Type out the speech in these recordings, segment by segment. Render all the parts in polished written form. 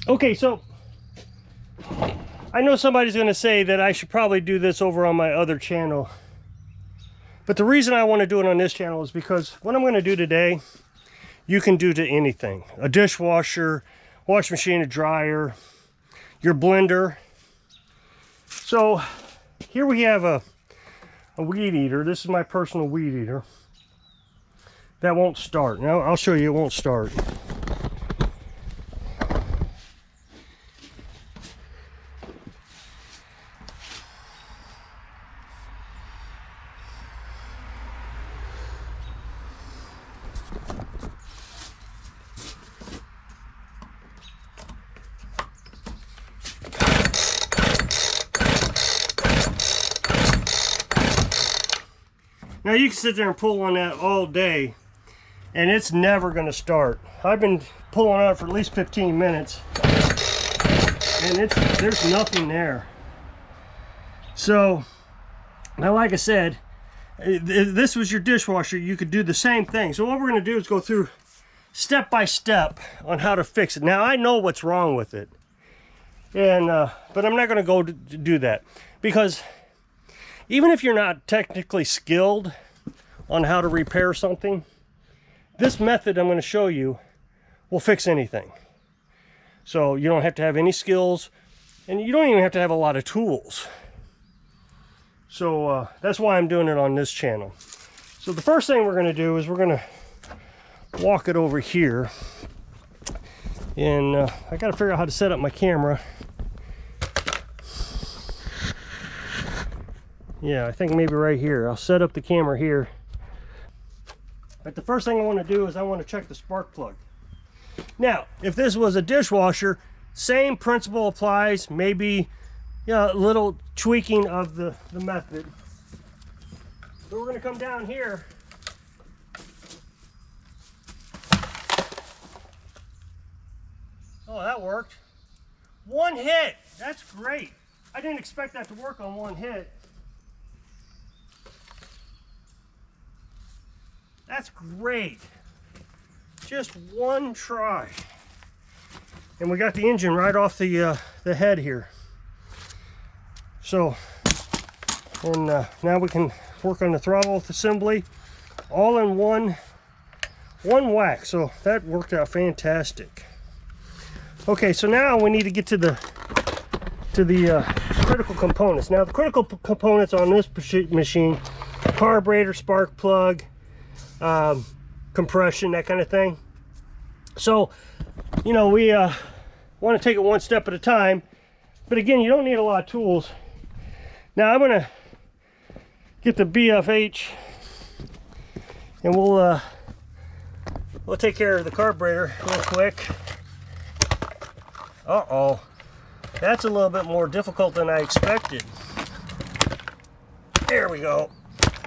Okay, so I know somebody's going to say that I should probably do this over on my other channel. But the reason I want to do it on this channel is because what I'm going to do today, you can do to anything. A dishwasher, wash machine, a dryer, your blender. So here we have a weed eater. This is my personal weed eater. That won't start. Now I'll show you it won't start. Now you can sit there and pull on that all day and it's never going to start. I've been pulling on it for at least 15 minutes and there's nothing there. So now, like I said, if this was your dishwasher, you could do the same thing. So what we're going to do is go through step by step on how to fix it. Now I know what's wrong with it, and but I'm not going to go to do that, because even if you're not technically skilled on how to repair something, this method I'm going to show you will fix anything. So you don't have to have any skills, and you don't even have to have a lot of tools. So that's why I'm doing it on this channel. So the first thing we're going to do is we're going to walk it over here. And I got to figure out how to set up my camera. Yeah, I think maybe right here. I'll set up the camera here. But the first thing I want to do is I want to check the spark plug. Now, if this was a dishwasher, same principle applies. Maybe, a little tweaking of the method. So we're going to come down here. Oh, that worked. One hit. That's great. I didn't expect that to work on one hit. That's great. Just one try. And we got the engine right off the head here. So, and now we can work on the throttle assembly all in one whack. So that worked out fantastic. Okay, so now we need to get to the critical components. Now the critical components on this machine: carburetor, spark plug, compression, that kind of thing. So, we want to take it one step at a time, but again, you don't need a lot of tools. Now I'm gonna get the BFH, and we'll take care of the carburetor real quick. Uh-oh, that's a little bit more difficult than I expected. There we go.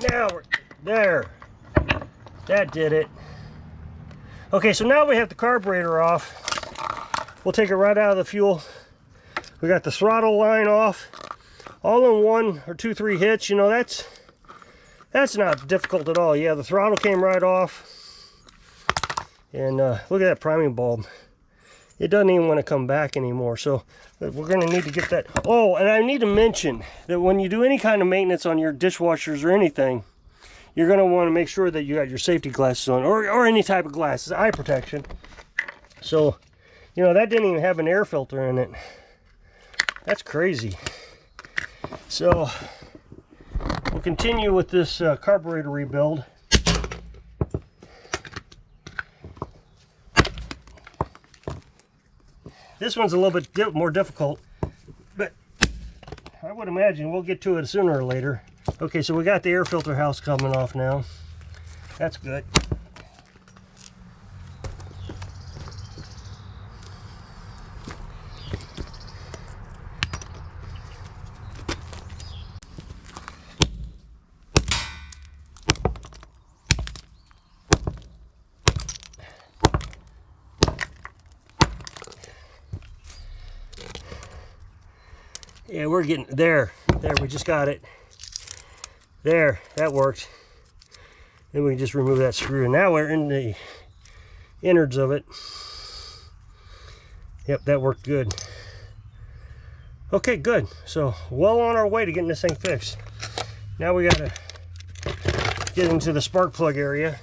Now we're there. That did it. Okay, so now we have the carburetor off. We'll take it right out of the fuel. We got the throttle line off, all in 1 or 2, 3 hits. That's not difficult at all. Yeah, the throttle came right off. And look at that priming bulb. It doesn't even want to come back anymore. So we're going to need to get that. Oh, and I need to mention that when you do any kind of maintenance on your dishwashers or anything, you're going to want to make sure that you got your safety glasses on, or any type of glasses, eye protection. So, that didn't even have an air filter in it. That's crazy. So, we'll continue with this carburetor rebuild. This one's a little bit more difficult, but I would imagine we'll get to it sooner or later. Okay, so we got the air filter house coming off now. That's good. Yeah, we're getting there. There, we just got it. There, that worked. Then we can just remove that screw. And now we're in the innards of it. Yep, that worked good. Okay, good. So well on our way to getting this thing fixed. Now we gotta get into the spark plug area.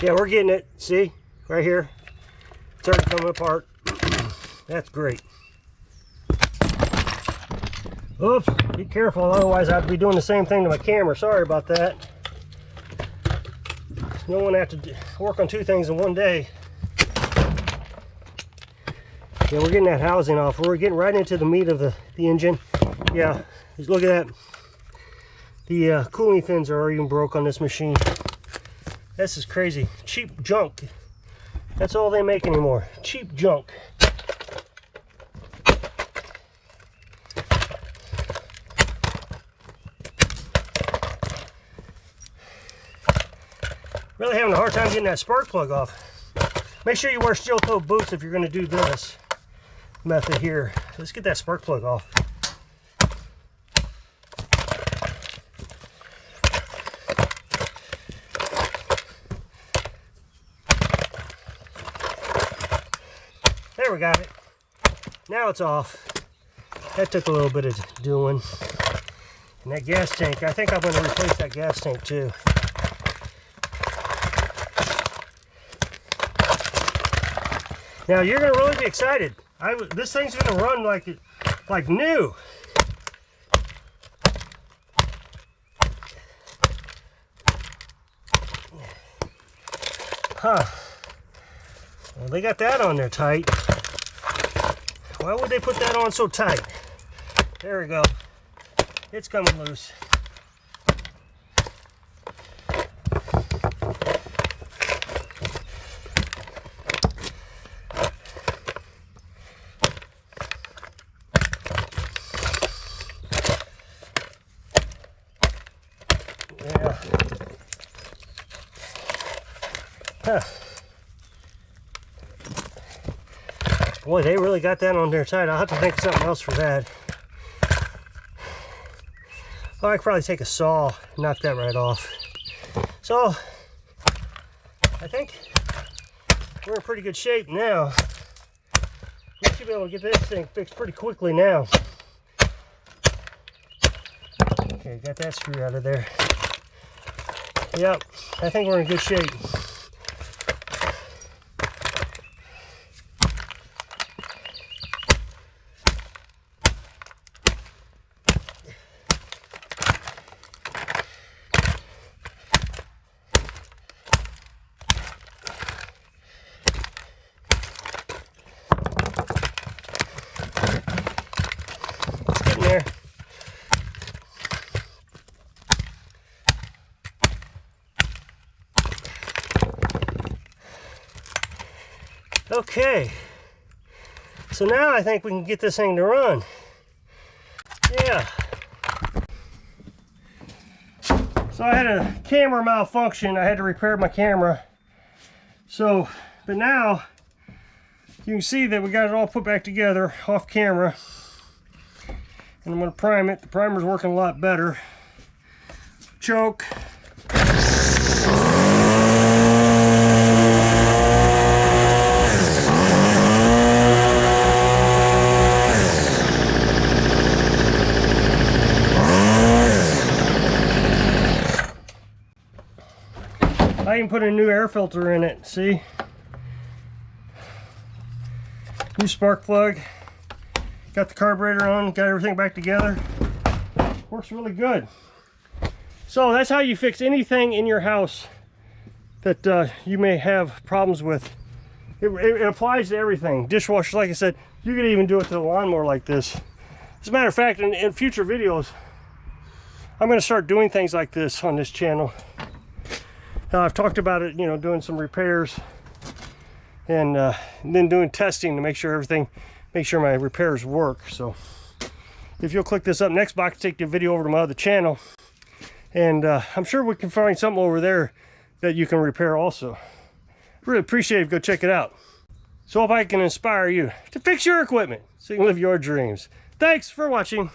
Yeah, we're getting it. See, right here. It's already coming apart. That's great. Oops, be careful, otherwise I'd be doing the same thing to my camera. Sorry about that. You don't want to have to work on two things in one day. Yeah, we're getting that housing off. We're getting right into the meat of the engine. Yeah, just look at that. The cooling fins are even broke on this machine. This is crazy. Cheap junk. That's all they make anymore. Cheap junk. Really having a hard time getting that spark plug off. Make sure you wear steel-toe boots if you're going to do this method here. Let's get that spark plug off. There, we got it. Now it's off. That took a little bit of doing. And that gas tank, I think I'm going to replace that gas tank too. Now you're going to really be excited. This thing's going to run like new. Huh. Well, they got that on there tight. Why would they put that on so tight? There we go. It's coming loose. Yeah. Huh. Boy, they really got that on there tight. I'll have to think of something else for that. Oh, I could probably take a saw and knock that right off. So, I think we're in pretty good shape now. We should be able to get this thing fixed pretty quickly now. Okay, got that screw out of there. Yep, I think we're in good shape. There. Okay, so now I think we can get this thing to run. Yeah. So I had a camera malfunction. I had to repair my camera. So, but now you can see that we got it all put back together off camera. And I'm going to prime it. The primer's working a lot better. Choke. I even put a new air filter in it, see? New spark plug. Got the carburetor on, got everything back together. Works really good. So that's how you fix anything in your house that you may have problems with. It applies to everything. Dishwashers, like I said, you could even do it to the lawnmower like this. As a matter of fact, in future videos, I'm going to start doing things like this on this channel. I've talked about it, you know, doing some repairs and then doing testing to make sure my repairs work. So if you'll click this up next box, take the video over to my other channel, and I'm sure we can find something over there that you can repair also. Really appreciate it if you go check it out. So hope I can inspire you to fix your equipment so you can live your dreams. Thanks for watching.